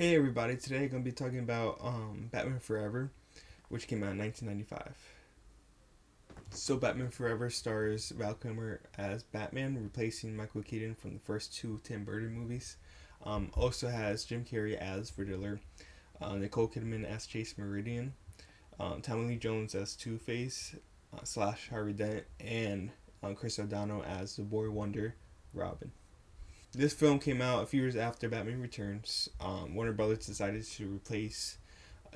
Hey everybody, today I'm going to be talking about Batman Forever, which came out in 1995. So Batman Forever stars Val Kilmer as Batman, replacing Michael Keaton from the first two Tim Burton movies. Also has Jim Carrey as Riddler, Nicole Kidman as Chase Meridian, Tommy Lee Jones as Two-Face slash Harvey Dent, and Chris O'Donnell as the Boy Wonder, Robin. This film came out a few years after Batman Returns. Warner Brothers decided to replace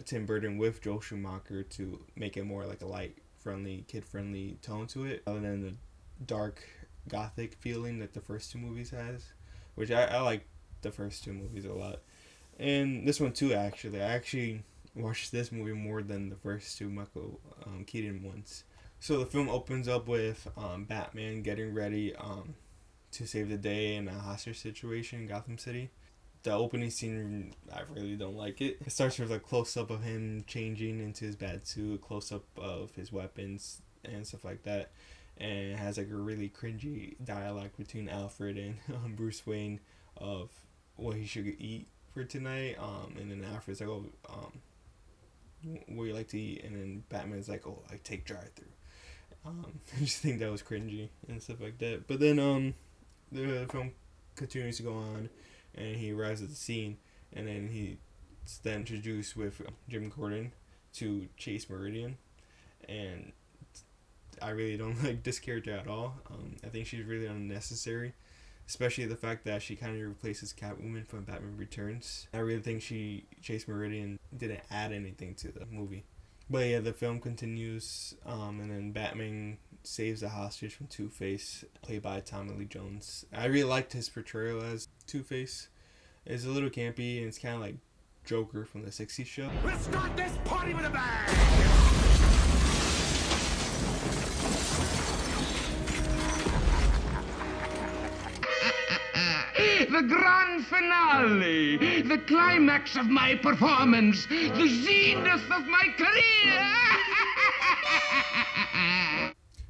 Tim Burton with Joel Schumacher to make it more like a light, friendly, kid friendly tone to it, other than the dark, gothic feeling that the first two movies has, which I like the first two movies a lot. And this one too, actually. I actually watched this movie more than the first two Michael Keaton ones. So the film opens up with Batman getting ready to save the day in a hostage situation in Gotham City. The opening scene, I really don't like it. It starts with a close up of him changing into his bat suit, a close up of his weapons and stuff like that, and it has like a really cringy dialogue between Alfred and Bruce Wayne of what he should eat for tonight. And then Alfred's like, "Oh, what do you like to eat?" And then Batman's like, "Oh, I take drive-through." I just think that was cringy and stuff like that. But then the film continues to go on, and he arrives at the scene, and then he's then introduced with Jim Gordon to Chase Meridian, and I really don't like this character at all. I think she's really unnecessary, especially the fact that she kind of replaces Catwoman from Batman Returns. I really think Chase Meridian didn't add anything to the movie. But yeah, the film continues, and then Batman saves a hostage from Two-Face, played by Tommy Lee Jones. I really liked his portrayal as Two-Face. It's a little campy, and it's kind of like Joker from the 60s show. Let's start this party with a bang! The grand finale, the climax of my performance, the zenith of my career.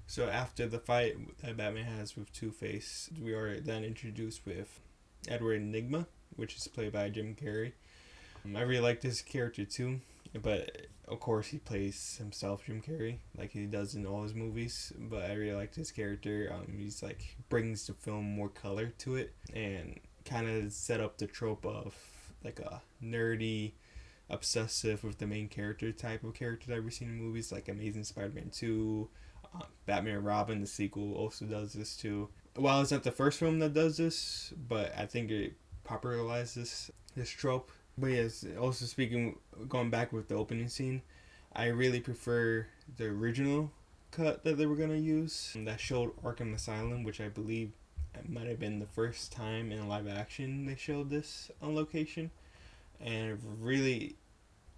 So after the fight that Batman has with Two-Face, we are then introduced with Edward Enigma, which is played by Jim Carrey. I really like this character too, but of course he plays himself, Jim Carrey, like he does in all his movies. But I really liked his character. He's like brings the film more color to it, and kind of set up the trope of like a nerdy, obsessive with the main character type of character that we've seen in movies like Amazing Spider-Man 2, Batman and Robin, the sequel, also does this too. While it's not the first film that does this, but I think it popularizes this trope. But yes, also speaking, going back with the opening scene, I really prefer the original cut that they were going to use that showed Arkham Asylum, which I believe it might have been the first time in live action they showed this on location. And really,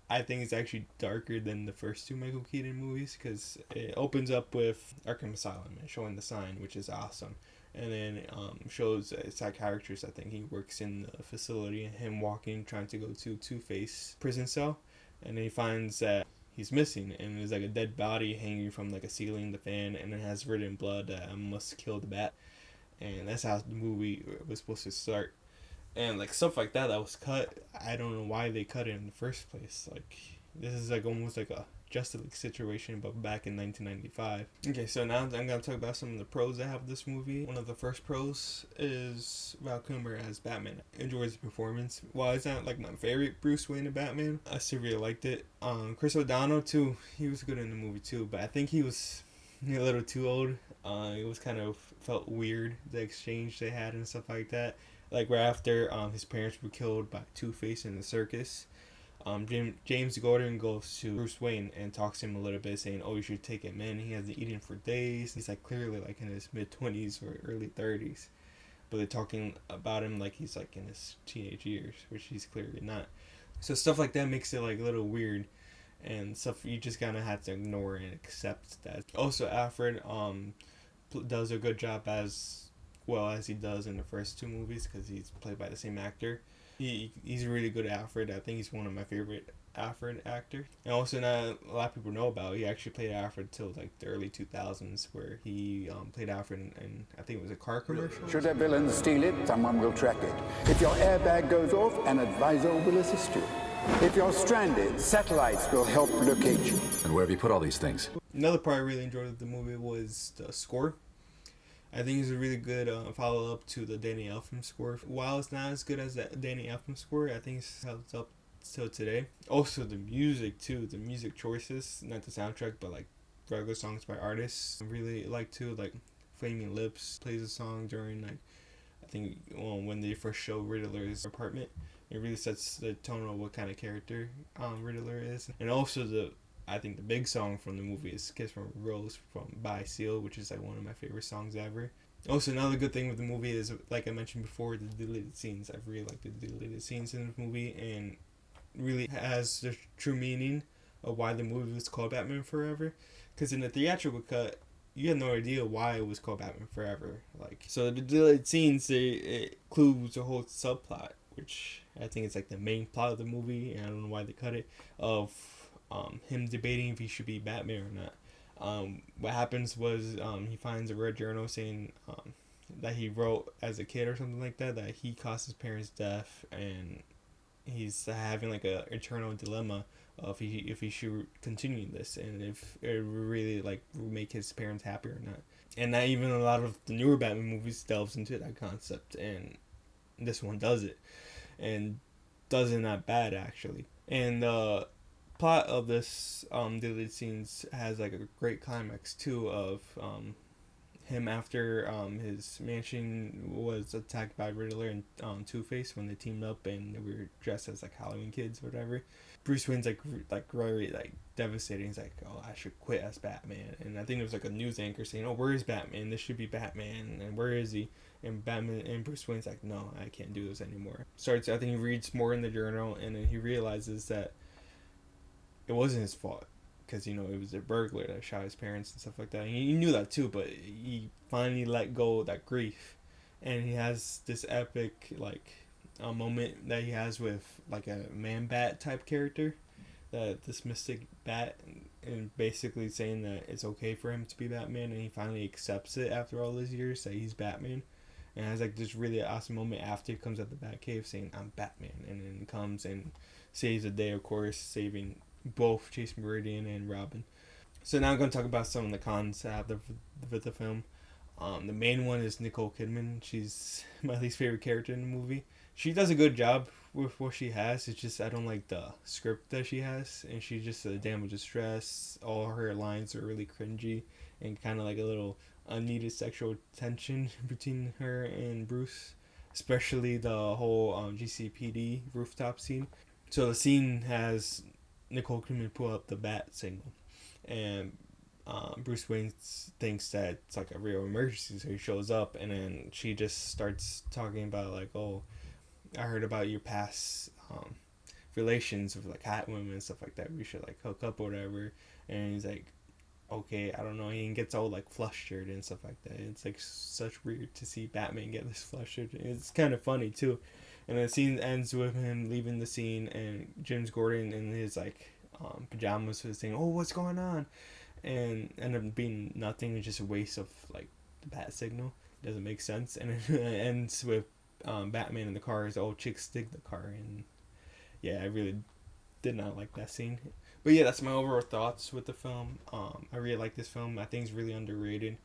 I think it's actually darker than the first two Michael Keaton movies, because it opens up with Arkham Asylum and showing the sign, which is awesome. And then shows a psychiatrist, I think he works in the facility, and him walking, trying to go to Two-Face prison cell. And then he finds that he's missing, and there's like a dead body hanging from like a ceiling, the fan, and it has written blood that must kill the bat. And that's how the movie was supposed to start. And like stuff like that was cut. I don't know why they cut it in the first place. Like this is like almost like a Justice League situation, but back in 1995. Okay, so now I'm gonna talk about some of the pros that have this movie. One of the first pros is Val Kilmer as Batman. I enjoy his performance. While it's not like my favorite Bruce Wayne and Batman, I still really liked it. Chris O'Donnell too. He was good in the movie too, but I think he was a little too old. It was kind of felt weird, the exchange they had and stuff like that. Like right after his parents were killed by Two-Face in the circus, James Gordon goes to Bruce Wayne and talks to him a little bit, saying, "Oh, you should take him in. He hasn't eaten for days." He's like clearly like in his mid-20s or early 30s, but they're talking about him like he's like in his teenage years, which he's clearly not. So stuff like that makes it like a little weird, and stuff you just kind of have to ignore and accept that. Also, Alfred does a good job as well as he does in the first two movies, because he's played by the same actor. He's a really good Alfred. I think he's one of my favorite Alfred actors. And also, not a lot of people know about, he actually played Alfred till like the early 2000s, where he played Alfred in I think it was a car commercial. Should a villain steal it, someone will track it. If your airbag goes off, an advisor will assist you. If you're stranded, satellites will help locate you. And where have you put all these things? Another part I really enjoyed of the movie was the score. I think it's a really good follow-up to the Danny Elfman score. While it's not as good as that Danny Elfman score, I think it's held up till today. Also, the music, too. The music choices, not the soundtrack, but, like, regular songs by artists. I really like, too, like, Flaming Lips plays a song during, like, I think when they first show Riddler's apartment. It really sets the tone of what kind of character Riddler is. And also, I think the big song from the movie is Kiss from a Rose by Seal, which is like one of my favorite songs ever. Also, another good thing with the movie is, like I mentioned before, the deleted scenes. I really like the deleted scenes in the movie, and really has the true meaning of why the movie was called Batman Forever. Because in the theatrical cut, you had no idea why it was called Batman Forever. Like, so the deleted scenes, it includes a whole subplot, which I think it's like the main plot of the movie, and I don't know why they cut it, of him debating if he should be Batman or not. What happens was he finds a red journal saying that he wrote as a kid or something like that he caused his parents' death, and he's having like a eternal dilemma of if he should continue this, and if it really like will make his parents happy or not. And not even a lot of the newer Batman movies delves into that concept, and this one does it, and does it not bad actually. And the plot of this deleted scenes has like a great climax too, of him after his mansion was attacked by Riddler and Two-Face when they teamed up and they were dressed as like Halloween kids or whatever. Bruce Wayne's like very like devastating. He's like, oh, I should quit as Batman. And I think there was like a news anchor saying, oh, where is Batman? This should be Batman. And where is he? And Batman and Bruce Wayne's like, no, I can't do this anymore. I think he reads more in the journal, and then he realizes that it wasn't his fault, because, you know, it was a burglar that shot his parents and stuff like that. And he knew that too, but he finally let go of that grief. And he has this epic, like, a moment that he has with, like, a man-bat type character, this mystic bat, and basically saying that it's okay for him to be Batman, and he finally accepts it after all these years, that he's Batman. And has, like, this really awesome moment after he comes out the Batcave saying, I'm Batman, and then comes and saves the day, of course, saving both Chase Meridian and Robin. So now I'm going to talk about some of the cons I have with the film. The main one is Nicole Kidman. She's my least favorite character in the movie. She does a good job with what she has. It's just I don't like the script that she has, and she's just a damage of stress. All her lines are really cringy and kind of like a little unneeded sexual tension between her and Bruce, especially the whole GCPD rooftop scene. So the scene has Nicole Kidman pull up the bat signal, and Bruce Wayne thinks that it's like a real emergency, so he shows up, and then she just starts talking about like, oh, I heard about your past relations with like hot women and stuff like that. We should like hook up or whatever. And he's like, okay, I don't know. He gets all like flustered and stuff like that. It's like such weird to see Batman get this flustered. It's kind of funny too. And the scene ends with him leaving the scene and James Gordon in his like pajamas was saying, oh, what's going on? And end up being nothing. It's just a waste of like the bat signal. It doesn't make sense. And it ends with Batman in the car. His old chicks dig the car. And yeah, I really did not like that scene. But yeah, that's my overall thoughts with the film. I really like this film. I think it's really underrated,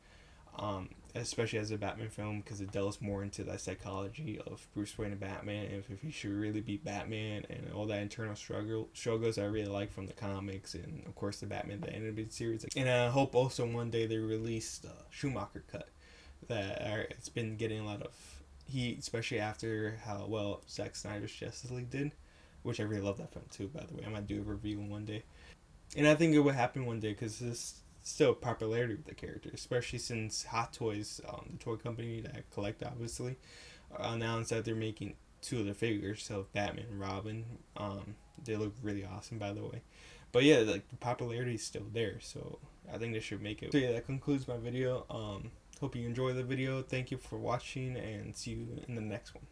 especially as a Batman film, because it delves more into that psychology of Bruce Wayne and Batman, and if he should really be Batman, and all that internal struggles I really like from the comics, and of course the Batman the animated series. And I hope also one day they release the Schumacher cut. It's been getting a lot of heat, especially after how well Zack Snyder's Justice League did, which I really love that film too, by the way. I might do a review one day. And I think it would happen one day, because there's still popularity with the character, especially since Hot Toys, the toy company that I collect obviously, announced that they're making 2 of the figures of Batman and Robin. They look really awesome, by the way. But yeah, like the popularity is still there, so I think they should make it. So yeah, that concludes my video. Hope you enjoy the video. Thank you for watching, and see you in the next one.